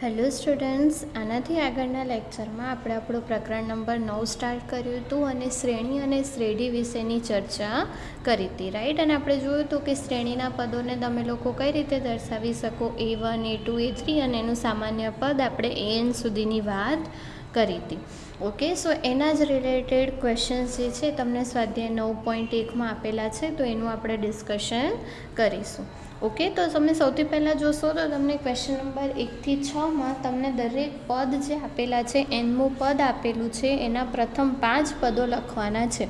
Hello students, આનાથી આગળના લેક્ચરમાં આપણે આપણું પ્રકરણ નંબર 9 સ્ટાર્ટ કર્યું હતું અને શ્રેણી અને શ્રેઢી વિશેની ચર્ચા કરી હતી, રાઈટ. અને આપણે જોયું હતું કે શ્રેણીના પદોને તમે લોકો કઈ રીતે દર્શાવી શકો, A1, A2, A3 અને એનું સામાન્ય પદ આપણે AN સુધીની વાત કરી હતી. ઓકે, સો એના જ રિલેટેડ ક્વેશ્ચન્સ જે છે તમને સ્વાધ્યાય 9.1માં આપેલા છે, તો એનું આપણે ડિસ્કશન કરીશું. ઓકે, તો તમે સૌથી પહેલાં જોશો તો તમને ક્વેશ્ચન નંબર 1 થી 6માં તમને દરેક પદ જે આપેલા છે એનમું પદ આપેલું છે, એના પ્રથમ 5 પદો લખવાના છે.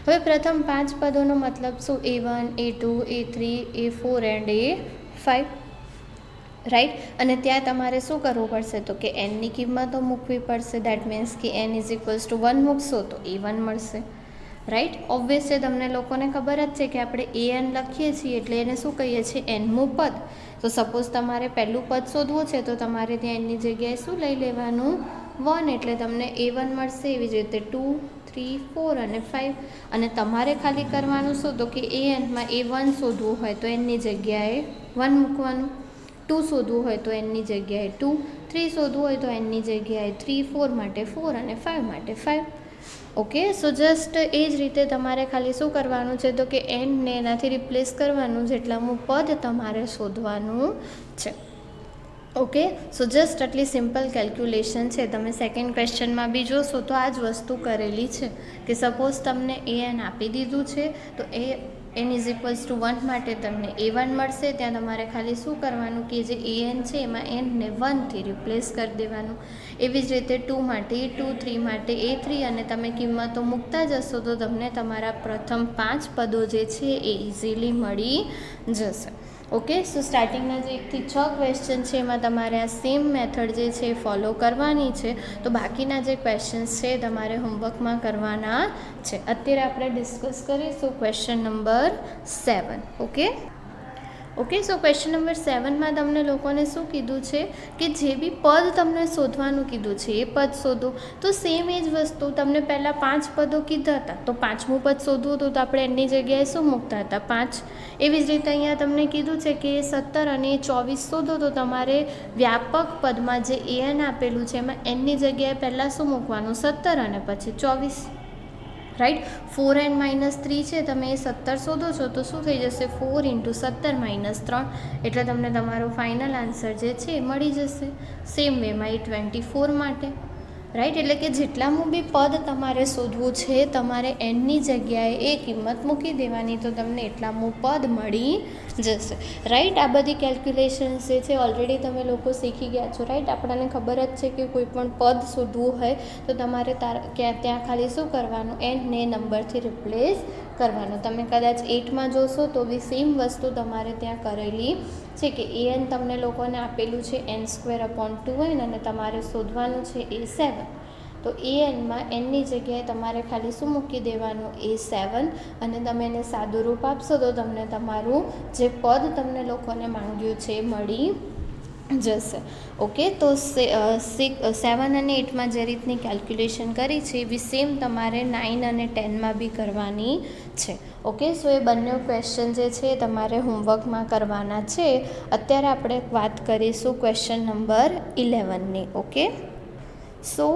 હવે પ્રથમ 5 પદોનો મતલબ શું? A1, A2, A3, A4 and A5, right. અને ત્યાં તમારે શું કરવું પડશે? તો કે એનની કિંમતો મૂકવી પડશે. દેટ મીન્સ કે n=1 મૂકશો તો A1 મળશે, રાઈટ. ઓબ્વિયસલી તમને લોકોને ખબર જ છે કે આપણે AN લખીએ છીએ એટલે એને શું કહીએ છીએ? એનમું પદ. તો સપોઝ તમારે પહેલું પદ શોધવું છે તો તમારે ત્યાં એની જગ્યાએ શું લઈ લેવાનું? 1, એટલે તમને A1 મળશે. એવી જ રીતે 2, 3, 4 અને 5. અને તમારે ખાલી કરવાનું શું? તો કે ANમાં A1 શોધવું હોય તો એની જગ્યાએ 1 મૂકવાનું, 2 શોધવું હોય તો એની જગ્યાએ 2, 3 શોધવું હોય તો એની જગ્યાએ 3, 4 માટે 4 અને 5 માટે 5. ઓકે, સો જસ્ટ એ જ રીતે તમારે ખાલી શું કરવાનું છે? તો કે એનને એનાથી રિપ્લેસ કરવાનું, જેટલાનું પદ તમારે શોધવાનું છે. ઓકે, સો જસ્ટ આટલી સિમ્પલ કેલ્ક્યુલેશન છે. તમે સેકન્ડ ક્વેશ્ચનમાં બી જોશો તો આ જ વસ્તુ કરેલી છે કે સપોઝ તમને AN આપી દીધું છે તો n=1 માટે તમને A1 મળશે. ત્યાં તમારે ખાલી શું કરવાનું કે જે AN છે એમાં nને 1થી રિપ્લેસ કરી દેવાનું. એવી જ રીતે 2 માટે A2, 3 માટે A3 અને તમે કિંમતો મૂકતા જશો તો તમને તમારા પ્રથમ 5 પદો જે છે એ ઇઝીલી મળી જશે. ઓકે, સો સ્ટાર્ટિંગના જે 1 થી 6 ક્વેશ્ચન છે એમાં તમારે આ સેમ મેથડ જે છે એ ફોલો કરવાની છે. તો બાકીના જે ક્વેશ્ચન્સ છે તમારે હોમવર્કમાં કરવાના છે. અત્યારે આપણે ડિસ્કસ કરીશું ક્વેશ્ચન નંબર 7. ઓકે, સો ક્વેશ્ચન નંબર 7માં તમને લોકોને શું કીધું છે કે જે બી પદ તમને શોધવાનું કીધું છે એ પદ શોધો. તો સેમ એ જ વસ્તુ તમને પહેલાં 5 પદો કીધા હતા, તો 5મું પદ શોધવું હતું તો આપણે એની જગ્યાએ શું મૂકતા હતા? 5. એવી જ રીતે અહીંયા તમને કીધું છે કે 17 અને 24 શોધો તો તમારે વ્યાપક પદમાં જે AN આપેલું છે એમાં એનની જગ્યાએ પહેલાં શું મૂકવાનું? 17 અને પછી 24, રાઈટ. 4n-3 છે, તમે એ 17 શોધો છો તો શું થઈ જશે? 4 × 17 - 3, એટલે તમને તમારો ફાઇનલ આન્સર જે છે એ મળી જશે. સેમ વેમાં એ 24 માટે, રાઈટ. એટલે કે જેટલાનું બી પદ તમારે શોધવું છે તમારે એનની જગ્યાએ એ કિંમત મૂકી દેવાની તો તમને એટલાનું પદ મળી જશે, રાઈટ. આ બધી કેલ્ક્યુલેશન્સ જે છે ઓલરેડી તમે લોકો શીખી ગયા છો, રાઈટ. આપણને ખબર જ છે કે કોઈ પણ પદ શોધવું હોય તો તમારે ત્યાં ખાલી શું કરવાનું? એનને નંબરથી રિપ્લેસ કરવાનું. તમે કદાચ 8માં જોશો તો બી સેમ વસ્તુ તમારે ત્યાં કરેલી છે કે AN તમને લોકોને આપેલું છે n²/2n અને તમારે શોધવાનું છે A7. તો ANમાં એનની જગ્યાએ તમારે ખાલી શું મૂકી દેવાનું? A7. અને તમે એને સાદું રૂપ આપશો તો તમને તમારું જે પદ તમને લોકોને માંગ્યું છે એ મળી જશે. ઓકે, તો 7 અને 8માં જે રીતની કેલ્ક્યુલેશન કરી છે એવી સેમ તમારે 9 અને 10માં બી કરવાની છે. ઓકે, સો એ બંને ક્વેશ્ચન જે છે તમારે હોમવર્કમાં કરવાના છે. અત્યારે આપણે વાત કરીશું ક્વેશ્ચન નંબર 11ની. ઓકે, સો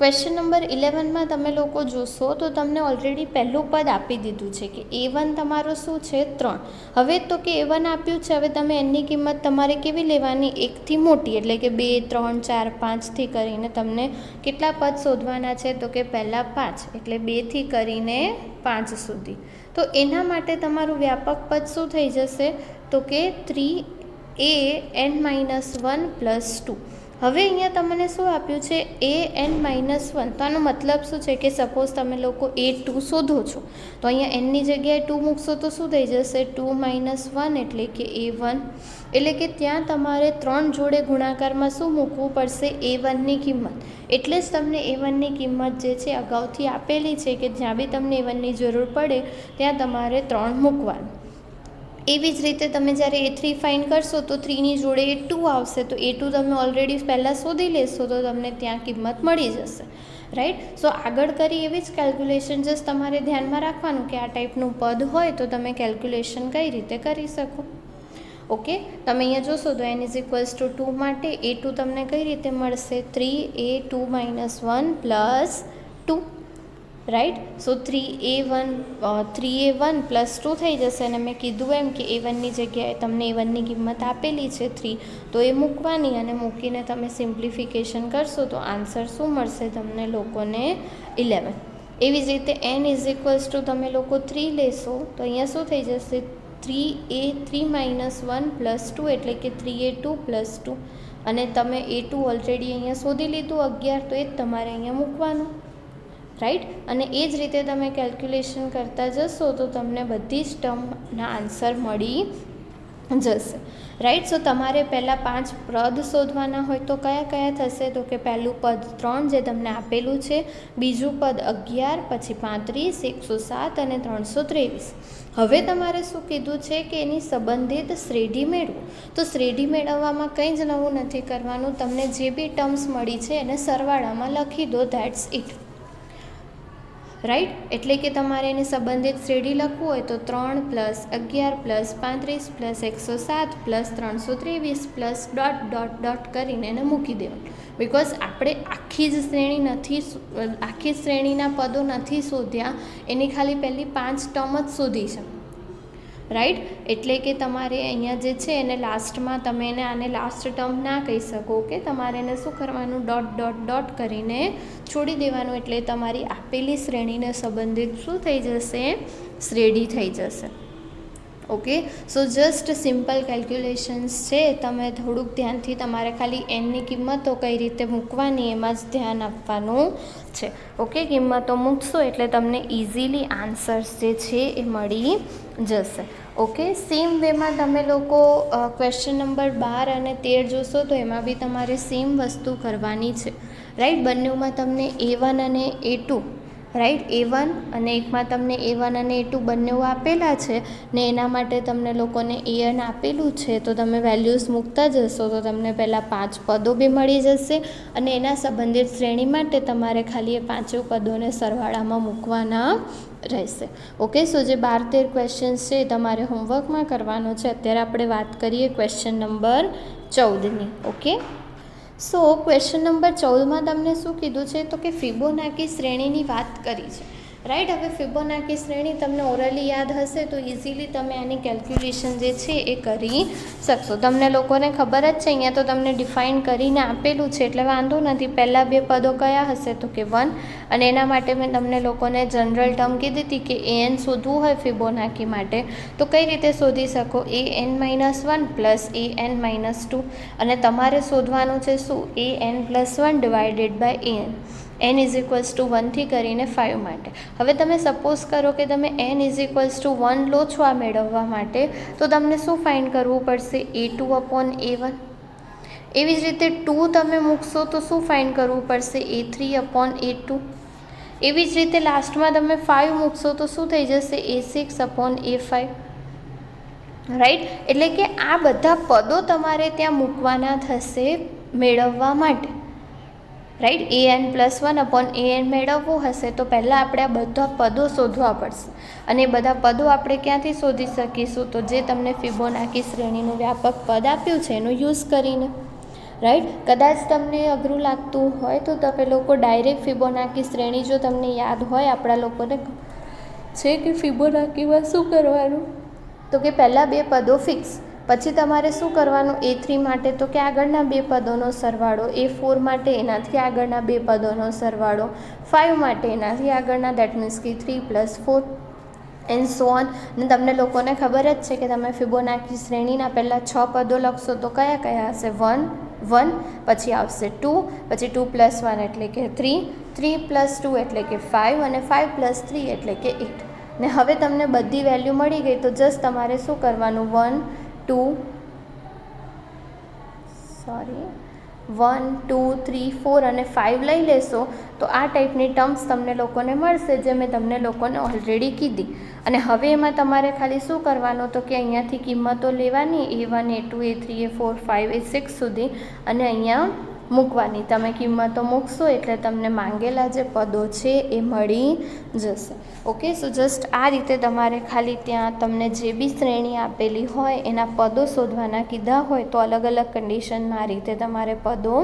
ક્વેશ્ચન નંબર 11માં તમે લોકો જોશો તો તમને ઓલરેડી પહેલું પદ આપી દીધું છે કે A1 તમારો શું છે? 3. હવે તો કે A1 આપ્યું છે, હવે તમે એની કિંમત તમારે કેવી લેવાની? 1થી મોટી, એટલે કે 2, 3, 4, 5થી કરીને તમને કેટલા પદ શોધવાના છે? તો કે પહેલાં 5, એટલે 2થી કરીને 5 સુધી. તો એના માટે તમારું વ્યાપક પદ શું થઈ જશે? તો કે 3AN-1 + 2. હવે અહીંયા તમને શું આપ્યું છે? AN-1. તો આનો મતલબ શું છે કે સપોઝ તમે લોકો A2 શોધો છો તો અહીંયા એનની જગ્યાએ 2 મૂકશો તો શું થઈ જશે? 2 - 1 એટલે કે A1. એટલે કે ત્યાં તમારે 3 જોડે ગુણાકારમાં શું મૂકવું પડશે? A1ની કિંમત. એટલે જ તમને A1ની કિંમત જે છે અગાઉથી આપેલી છે કે જ્યાં બી તમને A1ની જરૂર પડે ત્યાં તમારે 3 મૂકવાનું. એવી જ રીતે તમે જ્યારે A3 ફાઇન્ડ કરશો તો 3ની જોડે A2 આવશે, તો A2 તમે ઓલરેડી પહેલાં શોધી લેશો તો તમને ત્યાં કિંમત મળી જશે, રાઈટ. સો આગળ કરી એવી જ કેલ્ક્યુલેશન જસ્ટ તમારે ધ્યાનમાં રાખવાનું કે આ ટાઈપનું પદ હોય તો તમે કેલ્ક્યુલેશન કઈ રીતે કરી શકો. ઓકે, તમે અહીંયા જોશો તો n=2 માટે a2 તમને કઈ રીતે મળશે? 3a2 - 1 + 2, right. સો 3a1 + 2 થઈ જશે. અને મેં કીધું એમ કે a1ની જગ્યાએ તમને a1ની કિંમત આપેલી છે 3, તો એ મૂકવાની અને મૂકીને તમે સિમ્પ્લિફિકેશન કરશો તો આન્સર શું મળશે તમને લોકોને? 11. એવી જ રીતે n તમે લોકો 3 લેશો તો અહીંયા શું થઈ જશે? 3a3 - 1 + 2 એટલે કે 3a2 + 2, અને તમે a2 ઓલરેડી અહીંયા શોધી લીધું 11, તો એ જ તમારે અહીંયા મૂકવાનું, રાઈટ. અને એ જ રીતે તમે કેલ્ક્યુલેશન કરતા જશો તો તમને બધી જ ટર્મના આન્સર મળી જશે, રાઈટ. સો તમારે પહેલાં 5 પદ શોધવાના હોય તો કયા કયા થશે? તો કે પહેલું પદ 3 જે તમને આપેલું છે, બીજું પદ 11, પછી 35, 107 અને 323. હવે તમારે શું કીધું છે કે એની સંબંધિત શ્રેઢી મેળવો. તો શ્રેઢી મેળવવામાં કંઈ જ નવું નથી કરવાનું, તમને જે બી ટર્મ્સ મળી છે એને સરવાળામાં લખી દો, ધેટ્સ ઇટ, રાઈટ. એટલે કે તમારે એની સંબંધિત શ્રેઢી લખવું હોય તો 3 + 11 + 35 + 107 + 323 + ... કરીને એને મૂકી દેવાનું. બિકોઝ આપણે આખી શ્રેણીના પદો નથી શોધ્યા, એની ખાલી પહેલી 5 ટર્મ જ શોધી છે, રાઈટ. એટલે કે તમારે અહીંયા જે છે એને લાસ્ટમાં તમે એને આને લાસ્ટ ટર્મ ના કહી શકો, કે તમારે એને શું કરવાનું? ... કરીને છોડી દેવાનું. એટલે તમારી આપેલી શ્રેણીને સંબંધિત શું થઈ જશે? શ્રેઢી થઈ જશે. ઓકે, સો જસ્ટ સિમ્પલ કેલ્ક્યુલેશન્સ છે. તમે થોડુંક ધ્યાનથી તમારે ખાલી એનની કિંમતો કઈ રીતે મૂકવાની એમાં જ ધ્યાન આપવાનું છે. ઓકે, કિંમતો મૂકશો એટલે તમને ઇઝીલી આન્સર્સ જે છે એ મળી જશે. ઓકે, સેમ વેમાં તમે લોકો ક્વેશ્ચન નંબર 12 અને 13 જોશો તો એમાં બી તમારે સેમ વસ્તુ કરવાની છે, રાઈટ. બંનેમાં તમને a1 અને a2, રાઈટ, a1 અને એકમાં તમને a1 અને a2 બંને આપેલા છે ને એના માટે તમને લોકોને an આપેલું છે. તો તમે વેલ્યુઝ મૂકતા જશો તો તમને પહેલાં 5 પદો બી મળી જશે અને એના સંબંધિત શ્રેણી માટે તમારે ખાલી એ 5 પદોને સરવાળામાં મૂકવાના રહેશે. ઓકે, સો જે 12-13 ક્વેશ્ચન્સ છે એ તમારે હોમવર્કમાં કરવાનો છે. અત્યારે આપણે વાત કરીએ ક્વેશ્ચન નંબર 14ની. ઓકે, સો ક્વેશ્ચન નંબર 14માં તમને શું કીધું છે? તો કે ફિબોનાકી શ્રેણીની વાત કરી છે, રાઈટ. હવે ફિબોનાકી શ્રેણી તમને ઓરલી યાદ હશે તો ઇઝીલી તમે આની કેલ્ક્યુલેશન જે છે એ કરી શકશો. તમને લોકોને ખબર જ છે, અહીંયા તો તમને ડિફાઇન કરીને આપેલું છે એટલે વાંધો નથી. પહેલાં 2 પદો કયા હશે? તો કે 1, અને એના માટે મેં તમને લોકોને જનરલ ટર્મ કીધી હતી કે an શોધવું હોય ફિબોનાકી માટે તો કઈ રીતે શોધી શકો? an - 1 + an - 2, અને તમારે શોધવાનું છે શું? an + 1 / an. n = 1 થી કરીને 5 માટે. હવે તમે સપોઝ કરો કે તમે n = 1 લો છો આ મેળવવા માટે, તો તમને શું ફાઇન્ડ કરવું પડશે? a2/a1. એવી જ રીતે 2 તમે મૂકશો તો શું ફાઇન્ડ કરવું પડશે? a3/a2. એવી જ રીતે લાસ્ટમાં તમે 5 મૂકશો તો શું થઈ જશે? a6/a5, right. એટલે કે આ બધા પદો તમારે ત્યાં મૂકવાના થશે મેળવવા માટે, રાઈટ. an + 1/an મેળવવું હશે તો પહેલાં આપણે આ બધા પદો શોધવા પડશે, અને એ બધા પદો આપણે ક્યાંથી શોધી શકીશું? તો જે તમને ફિબોનાકી શ્રેણીનું વ્યાપક પદ આપ્યું છે એનો યુઝ કરીને, રાઈટ. કદાચ તમને અઘરું લાગતું હોય તો તમે લોકો ડાયરેક્ટ ફિબોનાકી શ્રેણી જો તમને યાદ હોય, આપણા લોકોને છે કે ફિબોનાકીમાં શું કરવાનું? તો કે પહેલાં 2 પદો ફિક્સ, પછી તમારે શું કરવાનું? a3 માટે તો કે આગળના 2 પદોનો સરવાળો, a4 માટે એનાથી આગળના 2 પદોનો સરવાળો, 5 માટે એનાથી આગળના, દેટ મીન્સ કે 3 + 4 એન્ડ સો ઓન. અને તમને લોકોને ખબર જ છે કે તમે ફિબોનાકી શ્રેણીના પહેલાં 6 પદો લખશો તો કયા કયા હશે? 1, 1, પછી આવશે 2, પછી 2 + 1 એટલે કે 3, 3 + 2 એટલે કે 5, અને 5 + 3 એટલે કે 8. ને હવે તમને બધી વેલ્યુ મળી ગઈ તો જસ્ટ તમારે શું કરવાનું? 1, 2, 3, 4 અને 5 લઈ લેશો તો આ ટાઈપની ટર્મ્સ તમને લોકોને મળશે જે મેં તમને લોકોને ઓલરેડી કીધી. અને હવે એમાં તમારે ખાલી શું કરવાનું? તો કે અહીંયાથી કિંમતો લેવાની a1, a2, a3, a4, 5, a6 સુધી, અને અહીંયા મૂકવાની. તમે કિંમતો મૂકશો એટલે તમને માંગેલા જે પદો છે એ મળી જશે. ઓકે, સો જસ્ટ આ રીતે તમારે ખાલી ત્યાં તમને જે બી શ્રેણી આપેલી હોય એના પદો શોધવાના કીધા હોય તો અલગ અલગ કન્ડિશનમાં આ રીતે તમારે પદો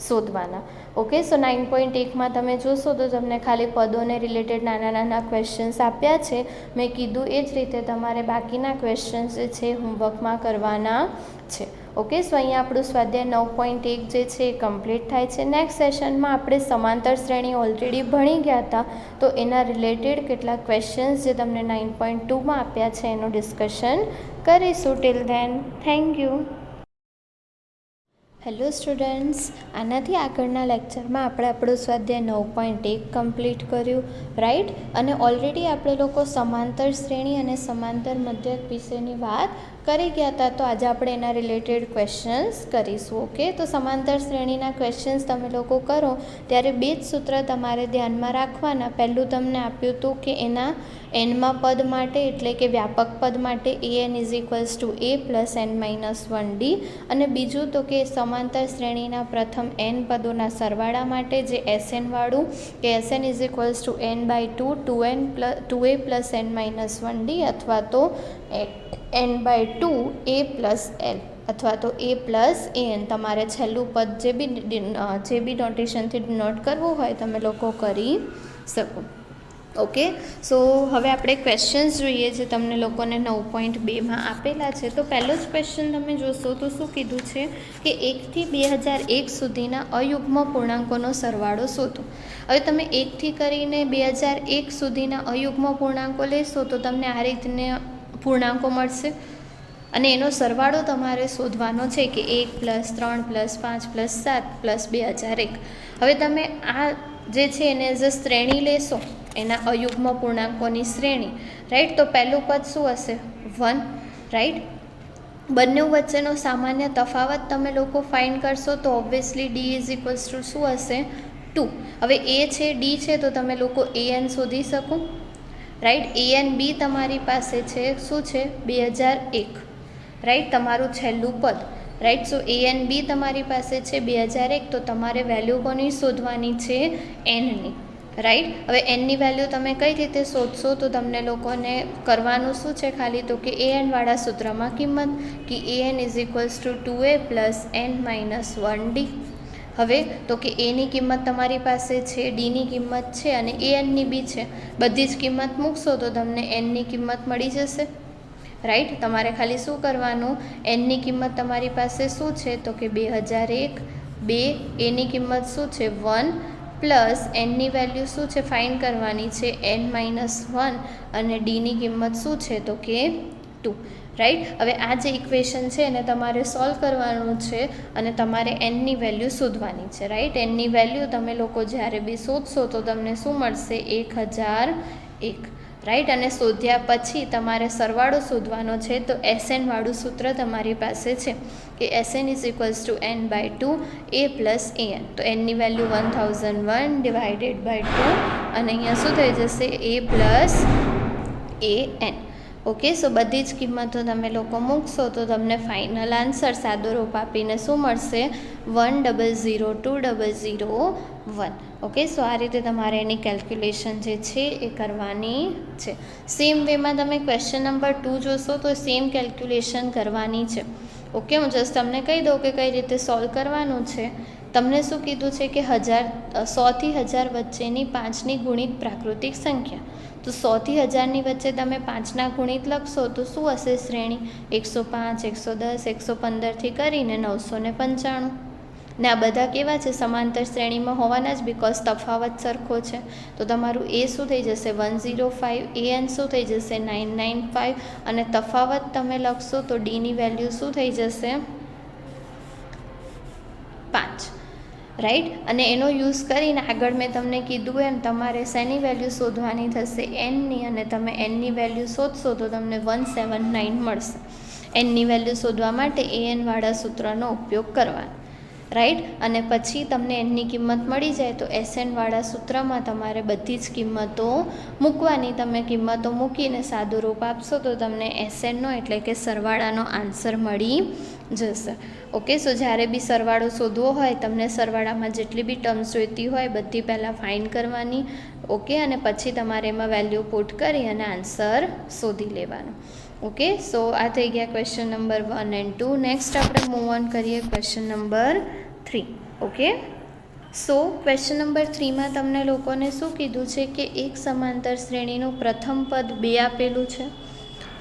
શોધવાના. ઓકે, સો 9.1માં તમે જોશો તો તમને ખાલી પદોને રિલેટેડ નાના નાના ક્વેશ્ચન્સ આપ્યા છે. મેં કીધું એ જ રીતે તમારે બાકીના ક્વેશ્ચન્સ જે છે હોમવર્કમાં કરવાના છે. ઓકે, સો અહીંયા આપણું સ્વાધ્યાય 9.1 જે છે એ કમ્પ્લીટ થાય છે. નેક્સ્ટ સેશનમાં આપણે સમાંતર શ્રેણી ઓલરેડી ભણી ગયા હતા, તો એના રિલેટેડ કેટલાક ક્વેશ્ચન્સ જે તમને 9.2માં આપ્યા છે એનું ડિસ્કશન કરીશું. Till then, thank you. Hello students, આનાથી આગળના લેક્ચરમાં આપણે આપણું સ્વાધ્યાય 9.1 કમ્પ્લીટ કર્યું, રાઈટ. અને ઓલરેડી આપણે લોકો સમાંતર શ્રેણી અને સમાંતર મધ્યક વિશેની વાત કરી ગયા હતા, તો આજે આપણે એના રિલેટેડ ક્વેશ્ચન્સ કરીશું. ઓકે, તો સમાંતર શ્રેણીના ક્વેશ્ચન્સ તમે લોકો કરો ત્યારે બે જ સૂત્ર તમારે ધ્યાનમાં રાખવાના. પહેલું તમને આપ્યું હતું કે એના એનમાં પદ માટે એટલે કે વ્યાપક પદ માટે an = a + n - 1d, અને બીજું તો કે સમાંતર શ્રેણીના પ્રથમ n પદોના સરવાળા માટે જે Sn વાળું કે Sn = n/2 2a + n - 1d અથવા તો n/2 a + l અથવા તો a + an. તમારે છેલ્લું પદ જે બી નોટેશનથી ડિનોટ કરવું હોય તમે લોકો કરી શકો. ઓકે, સો હવે આપણે ક્વેશ્ચન્સ જોઈએ જે તમને લોકોને 9.2માં આપેલા છે. તો પહેલો જ ક્વેશ્ચન તમે જોશો તો શું કીધું છે કે 1 થી 2001 સુધીના અયુગ્મ પૂર્ણાંકોનો સરવાળો શોધો. હવે તમે 1 થી કરીને 2001 સુધીના અયુગ્મ પૂર્ણાંકો લેશો તો તમને આ રીતના પૂર્ણાંકો મળશે અને એનો સરવાળો તમારે શોધવાનો છે કે 1 + 3 + 5 + 7 + 2001. હવે તમે આ જે છે એને જે શ્રેણી લેશો એના અયુગ્મ પૂર્ણાંકોની શ્રેણી, રાઈટ. તો પહેલું પદ શું હશે? 1, રાઈટ. બંને વચ્ચેનો સામાન્ય તફાવત તમે લોકો ફાઇન્ડ કરશો તો ઓબ્વિયસલી d = શું હશે? 2. હવે a છે, d છે, તો તમે લોકો an શોધી શકો, રાઈટ. an b તમારી પાસે છે શું છે? 2001, રાઈટ, તમારું છેલ્લું પદ, રાઈટ. સો an b તમારી પાસે છે 2001, તો તમારે વેલ્યુ કોની શોધવાની છે? nની, રાઈટ. હવે nની વેલ્યુ તમે કઈ રીતે શોધશો? તો તમને લોકોને કરવાનું શું છે ખાલી તો કે an વાળા સૂત્રમાં કિંમત કે an = 2a + n - 1d. હવે તો કે એની કિંમત તમારી પાસે છે, ડીની કિંમત છે અને anની બી છે. બધી જ કિંમત મૂકશો તો તમને nની કિંમત મળી જશે, રાઈટ. તમારે ખાલી શું કરવાનું? nની કિંમત તમારી પાસે શું છે તો કે 2001, 2, એની કિંમત શું છે? 1 પ્લસ nની વેલ્યુ શું છે ફાઇન્ડ કરવાની છે? n - 1, અને ડીની કિંમત શું છે તો કે 2, રાઈટ. હવે આ જે ઇક્વેશન છે એને તમારે સોલ્વ કરવાનું છે અને તમારે nની વેલ્યુ શોધવાની છે, રાઈટ. nની વેલ્યુ તમે લોકો જ્યારે બી શોધશો તો તમને શું મળશે? 1001, રાઈટ. અને શોધ્યા પછી તમારે સરવાળો શોધવાનો છે. તો Sn વાળું સૂત્ર તમારી પાસે છે કે Sn = n/2 a + an. તો nની વેલ્યુ 1001 / 2, અને અહીંયા શું થઈ જશે? a + an. ઓકે, સો બધી જ કિંમતો તમે લોકો મૂકશો તો તમને ફાઇનલ આન્સર સાદો રૂપ આપીને શું મળશે? 1002001. ઓકે, સો આ રીતે તમારે એની કેલ્ક્યુલેશન જે છે એ કરવાની છે. સેમ વેમાં તમે ક્વેશ્ચન નંબર 2 જોશો તો સેમ કેલ્ક્યુલેશન કરવાની છે. ઓકે, હું જસ્ટ તમને કહી દઉં કે કઈ રીતે સોલ્વ કરવાનું છે. તમને શું કીધું છે કે 100 થી 1000 વચ્ચેની 5ની ગુણિત પ્રાકૃતિક સંખ્યા. તો 100 થી 1000ની વચ્ચે તમે 5ના ગુણિત લખશો તો શું હશે શ્રેણી? 105, 110, 115થી કરીને 995. ને આ બધા કેવા છે? સમાંતર શ્રેણીમાં હોવાના જ, બિકોઝ તફાવત સરખો છે. તો તમારું એ શું થઈ જશે? 105, an શું થઈ જશે? 995, અને તફાવત તમે લખશો તો ડીની વેલ્યુ શું થઈ જશે? 5, રાઈટ. અને એનો યુઝ કરીને આગળ મેં તમને કીધું એમ તમારે શેની વેલ્યુ શોધવાની થશે? nની, અને તમે nની વેલ્યુ શોધશો તો તમને 179 મળશે. nની વેલ્યુ શોધવા માટે an વાળા સૂત્રનો ઉપયોગ કરવાનો, રાઈટ. અને પછી તમને એનની કિંમત મળી જાય તો એસએનવાળા સૂત્રમાં તમારે બધી જ કિંમતો મૂકવાની. તમે કિંમતો મૂકીને સાદું રૂપ આપશો તો તમને એસએનનો એટલે કે સરવાળાનો આન્સર મળી જશે. ઓકે, સો જ્યારે બી સરવાળો શોધવો હોય તમને સરવાળામાં જેટલી બી ટર્મ્સ જોઈતી હોય બધી પહેલાં ફાઇન્ડ કરવાની. ઓકે, અને પછી તમારે એમાં વેલ્યુ પુટ કરી અને આન્સર શોધી લેવાનો. ઓકે, સો આ થઈ ગયા ક્વેશ્ચન નંબર 1 and 2. નેક્સ્ટ આપણે મૂવ ઓન કરીએ ક્વેશ્ચન નંબર 3. ઓકે, સો ક્વેશ્ચન નંબર 3માં તમને લોકોને શું કીધું છે કે એક સમાંતર શ્રેણીનું પ્રથમ પદ 2 આપેલું છે,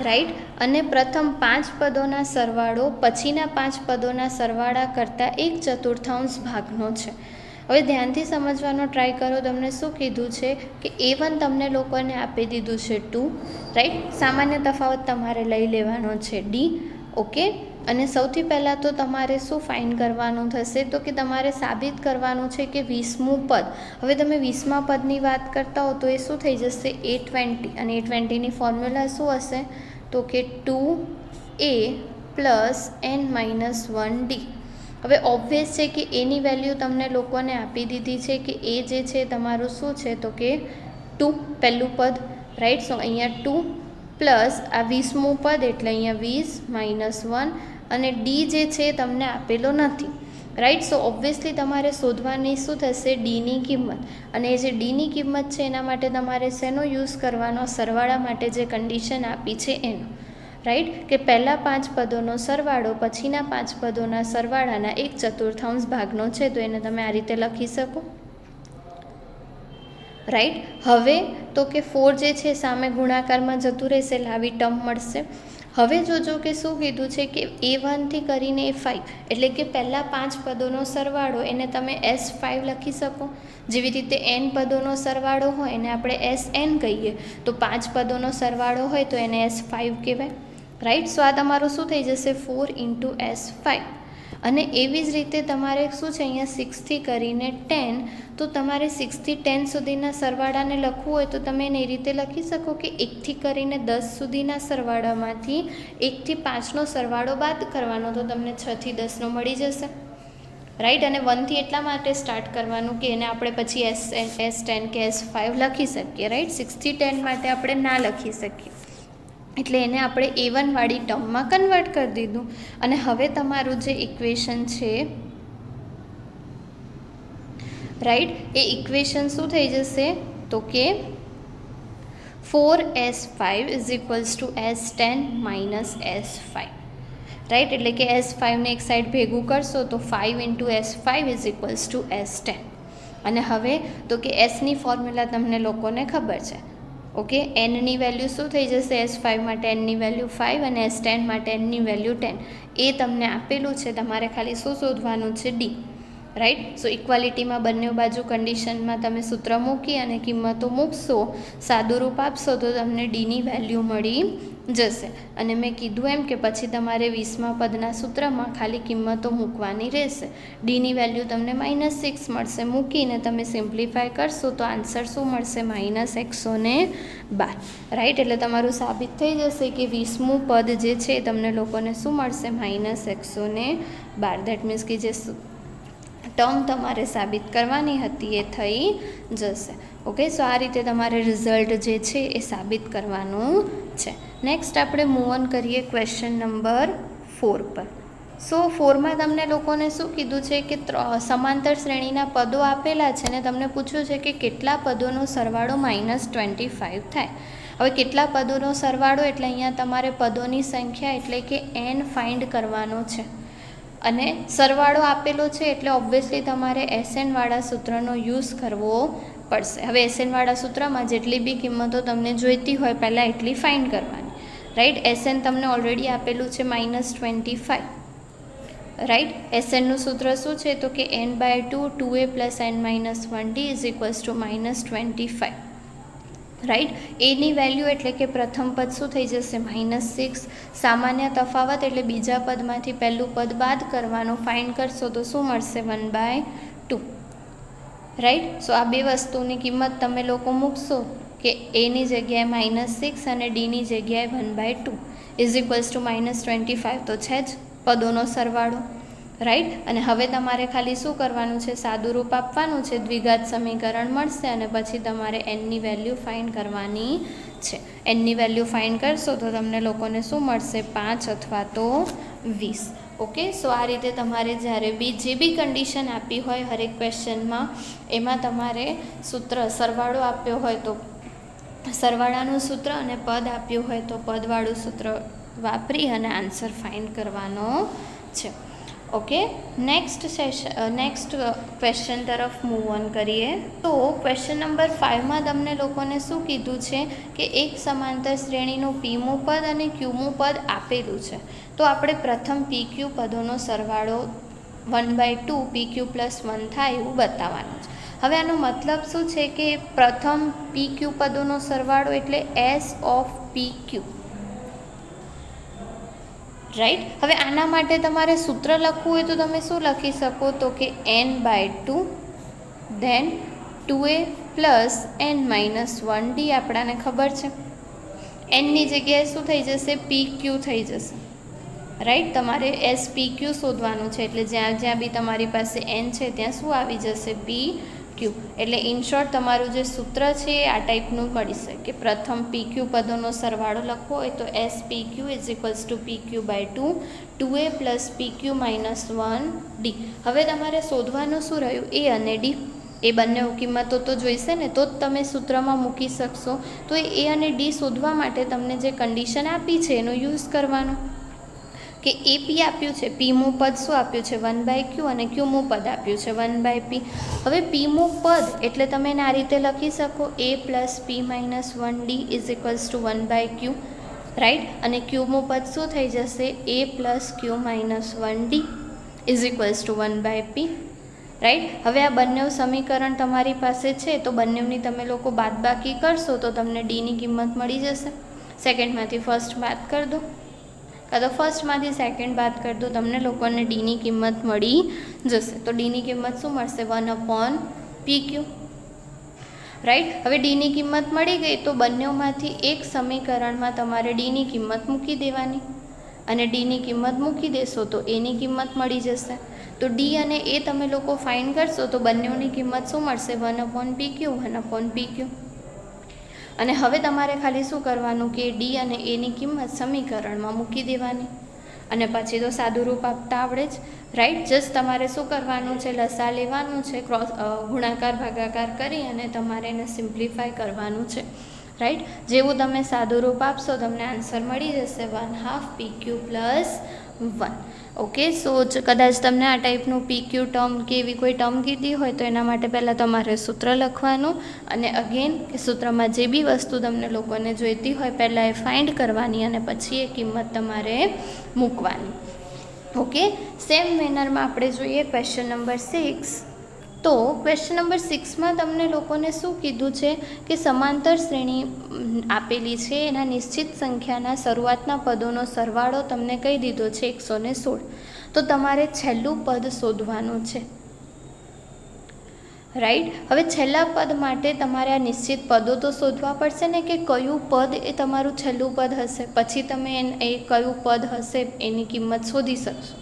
રાઈટ. અને પ્રથમ 5 પદોના સરવાળો પછીના 5 પદોના સરવાળા કરતાં 1/4 ભાગનો છે. હવે ધ્યાનથી સમજવાનો ટ્રાય કરો. તમને શું કીધું છે કે A1 તમને લોકોને આપી દીધું છે 2, રાઈટ. સામાન્ય તફાવત તમારે લઈ લેવાનો છે D. ઓકે, અને સૌથી પહેલાં તો તમારે શું ફાઇન્ડ કરવાનું થશે તો કે તમારે સાબિત કરવાનું છે કે 20મું પદ. હવે તમે 20મા પદની વાત કરતા હો તો એ શું થઈ જશે A20, અને A20ની ફોર્મ્યુલા શું હશે તો કે 2A + n-1D. હવે ઓબ્વિયસ છે કે એની વેલ્યુ તમને લોકોને આપી દીધી છે કે એ જે છે તમારું શું છે તો કે 2 પહેલું પદ, રાઈટ. સો અહીંયા 2 પ્લસ આ 20મું પદ એટલે અહીંયા 20 - 1, અને ડી જે છે તમને આપેલો નથી, રાઈટ. સો ઓબ્વિયસલી તમારે શોધવાની શું થશે ડીની કિંમત, અને એ જે ડીની કિંમત છે એના માટે તમારે શેનો યુઝ કરવાનો સરવાળા માટે જે કન્ડિશન આપી છે એનો, રાઈટ. કે પહેલાં 5 પદોનો સરવાળો પછીના 5 પદોના સરવાળાના 1/4 ભાગનો છે, તો એને તમે આ રીતે લખી શકો, રાઈટ. હવે તો કે 4 જે છે સામે ગુણાકારમાં જતું રહેશે એટલે આવી ટર્મ મળશે. હવે જોજો કે શું કીધું છે કે A1 કરીને A5 એટલે કે પહેલાં 5 પદોનો સરવાળો એને તમે S5 લખી શકો. જેવી રીતે n પદોનો સરવાળો હોય એને આપણે Sn કહીએ, તો 5 પદોનો સરવાળો હોય તો એને S5 કહેવાય, રાઈટ. સો આ તમારું શું થઈ જશે 4 × S5. અને એવી જ રીતે તમારે શું છે અહીંયા 6 કરીને 10, તો તમારે 6 થી 10 સુધીના સરવાળાને લખવું હોય તો તમે એને એ રીતે લખી શકો કે 1 કરીને 10 સુધીના સરવાળામાંથી 1 થી 5નો સરવાળો બાદ કરવાનો, તો તમને 6 થી 10નો મળી જશે, રાઈટ. અને 1 થી એટલા માટે સ્ટાર્ટ કરવાનું કે એને આપણે પછી S10 કે S5 લખી શકીએ, રાઈટ. 6 થી 10 માટે આપણે ના લખી શકીએ, એટલે એને આપણે A1 વાળી ટર્મમાં કન્વર્ટ કરી દીધું. અને હવે તમારું જે ઇક્વેશન છે, રાઈટ, એ ઇક્વેશન શું થઈ જશે તો કે 4S5 = S10 - S5, રાઈટ. એટલે કે S5ને એક સાઈડ ભેગું કરશો તો 5 × S5 = S10. અને હવે તો કે એસની ફોર્મ્યુલા તમને લોકોને ખબર છે. ઓકે, એનની વેલ્યુ શું થઈ જશે S5 માટે એનની વેલ્યુ 5 અને S10 માટે એનની વેલ્યુ 10. એ તમને આપેલું છે, તમારે ખાલી શું શોધવાનું છે ડી, રાઈટ. સો ઇક્વાલિટીમાં બંને બાજુ કન્ડિશનમાં તમે સૂત્ર મૂકી અને કિંમતો મૂકશો, સાદું રૂપ આપશો તો તમને ડીની વેલ્યુ મળી જશે. અને મેં કીધું એમ કે પછી તમારે 20મા પદના સૂત્રમાં ખાલી કિંમતો મૂકવાની રહેશે. ડીની વેલ્યુ તમને -6 મળશે, મૂકીને તમે સિમ્પ્લિફાય કરશો તો આન્સર શું મળશે -112, રાઈટ. એટલે તમારું સાબિત થઈ જશે કે 20મું પદ જે છે તમને લોકોને શું મળશે -112. દેટ મીન્સ કે જે ટર્મ તમારે સાબિત કરવાની હતી એ થઈ જશે. ઓકે, સો આ રીતે તમારે રિઝલ્ટ જે છે એ સાબિત કરવાનું છે. નેક્સ્ટ આપણે મૂવ ઓન કરીએ ક્વેશ્ચન નંબર 4 પર. સો 4માં તમને લોકોને શું કીધું છે કે સમાંતર શ્રેણીના પદો આપેલા છે ને તમને પૂછ્યું છે કે કેટલા પદોનો સરવાળો -25 થાય. હવે કેટલા પદોનો સરવાળો એટલે અહીંયા તમારે પદોની સંખ્યા એટલે કે n ફાઇન્ડ કરવાનો છે, અને સરવાળો આપેલો છે એટલે ઓબ્વિયસલી તમારે SN વાળા સૂત્રનો યુઝ કરવો પડશે. હવે SN વાળા સૂત્રમાં જેટલી બી કિંમતો તમને જોઈતી હોય પહેલાં એટલી ફાઇન્ડ કરવાની, રાઈટ. SN તમને ઓલરેડી આપેલું છે -25, રાઈટ. SNનું સૂત્ર શું છે તો કે n/2 2a + n-1d = -25, રાઈટ. એની વેલ્યુ એટલે કે પ્રથમ પદ શું થઈ જશે -6. સામાન્ય તફાવત એટલે બીજા પદમાંથી પહેલું પદ બાદ કરવાનું, ફાઇન્ડ કરશો તો શું મળશે 1/2, રાઈટ. સો આ બે વસ્તુની કિંમત તમે લોકો મૂકશો કે એની જગ્યાએ -6 અને ડીની જગ્યાએ 1/2 = -25 તો છે જ પદોનો સરવાળો, રાઈટ. અને હવે તમારે ખાલી શું કરવાનું છે, સાદું રૂપ આપવાનું છે, દ્વિઘાત સમીકરણ મળશે અને પછી તમારે એનની વેલ્યુ ફાઇન્ડ કરવાની છે. એનની વેલ્યુ ફાઇન્ડ કરશો તો તમને લોકોને શું મળશે, 5 અથવા તો 20. ઓકે, સો આ રીતે તમારે જ્યારે બી જે બી કન્ડિશન આપી હોય હરેક ક્વેશ્ચનમાં એમાં તમારે સૂત્ર સરવાળો આપ્યો હોય તો સરવાળાનું સૂત્ર અને પદ આપ્યું હોય તો પદવાળું સૂત્ર વાપરી અને આન્સર ફાઇન્ડ કરવાનો છે. ઓકે, નેક્સ્ટ ક્વેશ્ચન તરફ મૂવ ઓન કરીએ. તો ક્વેશ્ચન નંબર 5માં તમને લોકોને શું કીધું છે કે એક સમાંતર શ્રેણીનું પીમું પદ અને ક્યુમું પદ આપેલું છે. તો આપણે પ્રથમ PQ પદોનો સરવાળો 1/2 PQ + 1 થાય એવું બતાવવાનું છે. હવે આનો મતલબ શું છે કે પ્રથમ PQ પદોનો સરવાળો એટલે S of PQ, રાઈટ. હવે આના માટે તમારે સૂત્ર લખવું હોય તો તમે શું લખી શકો, તો કે n/2 ધેન 2a + n-1d. આપણાને ખબર છે nની જગ્યાએ શું થઈ જશે, PQ થઈ જશે, રાઈટ. તમારે SPQ શોધવાનું છે એટલે જ્યાં જ્યાં બી તમારી પાસે n છે ત્યાં શું આવી જશે, PQ. એટલે ઇન શોર્ટ તમારું જે સૂત્ર છે એ આ ટાઈપનું મળશે કે પ્રથમ PQ પદોનો સરવાળો લખવો હોય તો SPQ = PQ/2 2a + PQ - 1d. હવે તમારે શોધવાનું શું રહ્યું, a અને d. એ બંને કિંમતો તો જોઈશે ને તો જ તમે સૂત્રમાં મૂકી શકશો. તો એ અને ડી શોધવા માટે તમને જે કન્ડિશન આપી છે એનો યુઝ કરવાનો કે AP આપ્યું છે, પીમું પદ શું આપ્યું છે, 1/Q અને ક્યુમું પદ આપ્યું છે 1/P. હવે પીમું પદ એટલે તમે એને આ રીતે લખી શકો a + P - 1d = 1/Q, right. અને ક્યુમું પદ શું થઈ જશે, a + Q - 1d = 1/P, right. હવે આ બંને સમીકરણ તમારી પાસે છે તો બંનેની તમે લોકો બાદબાકી કરશો તો તમને ડીની કિંમત મળી જશે. સેકન્ડમાંથી ફર્સ્ટ બાદ કરી દો કાં તો ફર્સ્ટમાંથી સેકન્ડ બાદ કરી દો, તમને લોકોને ડીની કિંમત મળી જશે. તો ડીની કિંમત શું મળશે, 1/PQ, રાઈટ. હવે ડીની કિંમત મળી ગઈ તો બંનેમાંથી એક સમીકરણમાં તમારે ડીની કિંમત મૂકી દેવાની અને ડીની કિંમત મૂકી દેશો તો એની કિંમત મળી જશે. તો ડી અને એ તમે લોકો ફાઇન્ડ કરશો તો બંનેની કિંમત શું મળશે, 1/PQ 1/PQ. અને હવે તમારે ખાલી શું કરવાનું કે ડી અને એની કિંમત સમીકરણમાં મૂકી દેવાની અને પછી તો સાદું રૂપ આપતા આવડે જ, રાઈટ. જસ્ટ તમારે શું કરવાનું છે, લસા લેવાનું છે, ગુણાકાર ભાગાકાર કરી અને તમારે એને સિમ્પ્લિફાય કરવાનું છે, રાઈટ. જેવું તમે સાદું રૂપ આપશો તમને આન્સર મળી જશે 1/2 PQ + 1. ઓકે, સો કદાચ તમને આ ટાઈપનું PQ ટર્મ કે એવી કોઈ ટર્મ કીધી હોય તો એના માટે પહેલાં તમારે સૂત્ર લખવાનું અને અગેન કે સૂત્રમાં જે બી વસ્તુ તમને લોકોને જોઈતી હોય પહેલાં એ ફાઇન્ડ કરવાની અને પછી એ કિંમત તમારે મૂકવાની. ઓકે, સેમ મેનરમાં આપણે જોઈએ ક્વેશ્ચન નંબર 6. તો ક્વેશ્ચન નંબર 6માં તમને લોકોને શું કીધું છે કે સમાંતર શ્રેણી આપેલી છે, એના નિશ્ચિત સંખ્યાના શરૂઆતના પદોનો સરવાળો તમને કહી દીધો છે 116. તો તમારે છેલ્લું પદ શોધવાનું છે, રાઈટ. હવે છેલ્લા પદ માટે તમારે આ નિશ્ચિત પદો તો શોધવા પડશે ને કે કયું પદ એ તમારું છેલ્લું પદ હશે, પછી તમે એ કયું પદ હશે એની કિંમત શોધી શકશો,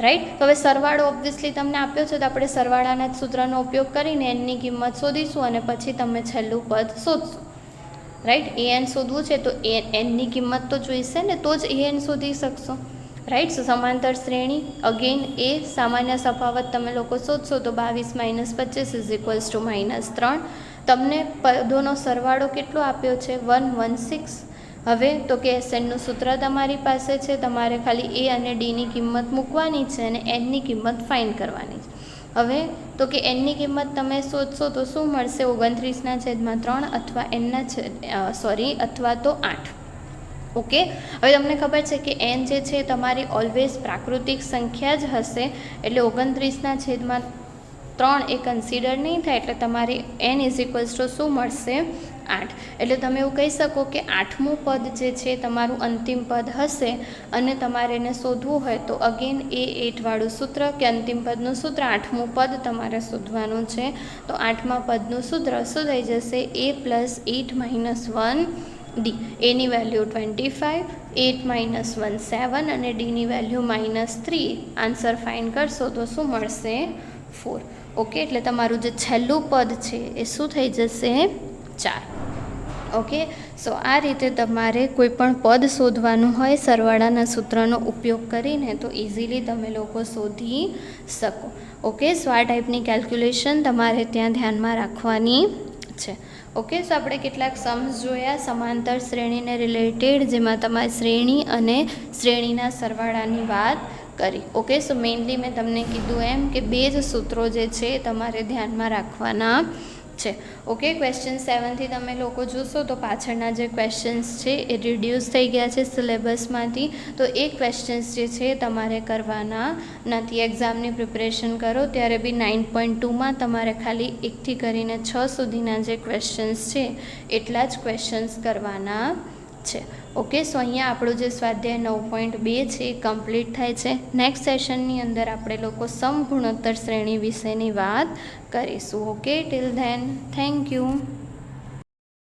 રાઈટ. તો હવે સરવાળો ઓબ્વિયસલી તમને આપ્યો છે તો આપણે સરવાળાના જ સૂત્રનો ઉપયોગ કરીને એનની કિંમત શોધીશું અને પછી તમે છેલ્લું પદ શોધશો, રાઈટ. an શોધવું છે તો એનની કિંમત તો જોઈશે ને તો જ an શોધી શકશો, રાઈટ. સો સમાંતર શ્રેણી અગેન એ સામાન્ય તફાવત તમે લોકો શોધશો તો 22 - 25 = -3. તમને પદોનો સરવાળો કેટલો આપ્યો છે, 116. હવે તો કે SNનું સૂત્ર તમારી પાસે છે, તમારે ખાલી એ અને ડીની કિંમત મૂકવાની છે અને એનની કિંમત ફાઇન્ડ કરવાની છે. હવે તો કે એનની કિંમત તમે શોધશો તો શું મળશે, 29/3 અથવા અથવા તો 8. ઓકે, હવે તમને ખબર છે કે એન જે છે તમારી ઓલવેઝ પ્રાકૃતિક સંખ્યા જ હશે એટલે 29/3 એ કન્સિડર નહીં થાય એટલે તમારે n = શું મળશે, 8. એટલે તમે એવું કહી શકો કે 8મું પદ જે છે તમારું અંતિમ પદ હશે અને તમારે એને શોધવું હોય તો અગેન એ 8વાળું સૂત્ર કે અંતિમ પદનું સૂત્ર 8મું પદ તમારે શોધવાનું છે. તો 8મા પદનું સૂત્ર શું થઈ જશે, a + 8 - 1 ડી. એની વેલ્યુ 25, 8 - 1 7 અને ડીની વેલ્યુ -3. આન્સર ફાઇન્ડ કરશો તો શું મળશે? 4. ઓકે, એટલે તમારું જે છેલ્લું પદ છે એ શું થઈ જશે? 4. ઓકે, સો આ રીતે તમારે કોઈ પણ પદ શોધવાનું હોય સરવાળાના સૂત્રનો ઉપયોગ કરીને તો ઇઝીલી તમે લોકો શોધી શકો. ઓકે, સો આ ટાઈપની કેલ્ક્યુલેશન તમારે ત્યાં ધ્યાનમાં રાખવાની છે. ઓકે, સો આપણે કેટલાક सम्स જોયા સમાંતર શ્રેણીને રિલેટેડ, જેમાં તમારે શ્રેણી અને શ્રેણીના સરવાળાની વાત કરી. ઓકે, સો મેઇનલી મેં તમને કીધું એમ કે બે જ સૂત્રો જે છે તમારે ધ્યાનમાં રાખવાના છે. ઓકે, ક્વેશ્ચન 7થી તમે લોકો જોશો તો પાછળના જે ક્વેશ્ચન્સ છે એ રિડ્યુસ થઈ ગયા છે સિલેબસમાંથી, તો એ ક્વેશ્ચન્સ જે છે તમારે કરવાના નથી. એક્ઝામની પ્રિપરેશન કરો ત્યારે બી 9.2માં તમારે ખાલી 1થી કરીને 6 સુધીના જે ક્વેશ્ચન્સ છે એટલા જ ક્વેશ્ચન્સ કરવાના છે. ઓકે, સો અહીંયા આપણું જે સ્વાધ્યાય 9.2 છે એ કમ્પ્લીટ થાય છે. નેક્સ્ટ સેશનની અંદર આપણે લોકો સમગુણોત્તર શ્રેણી વિશેની વાત કરીશું. Okay, till then thank you.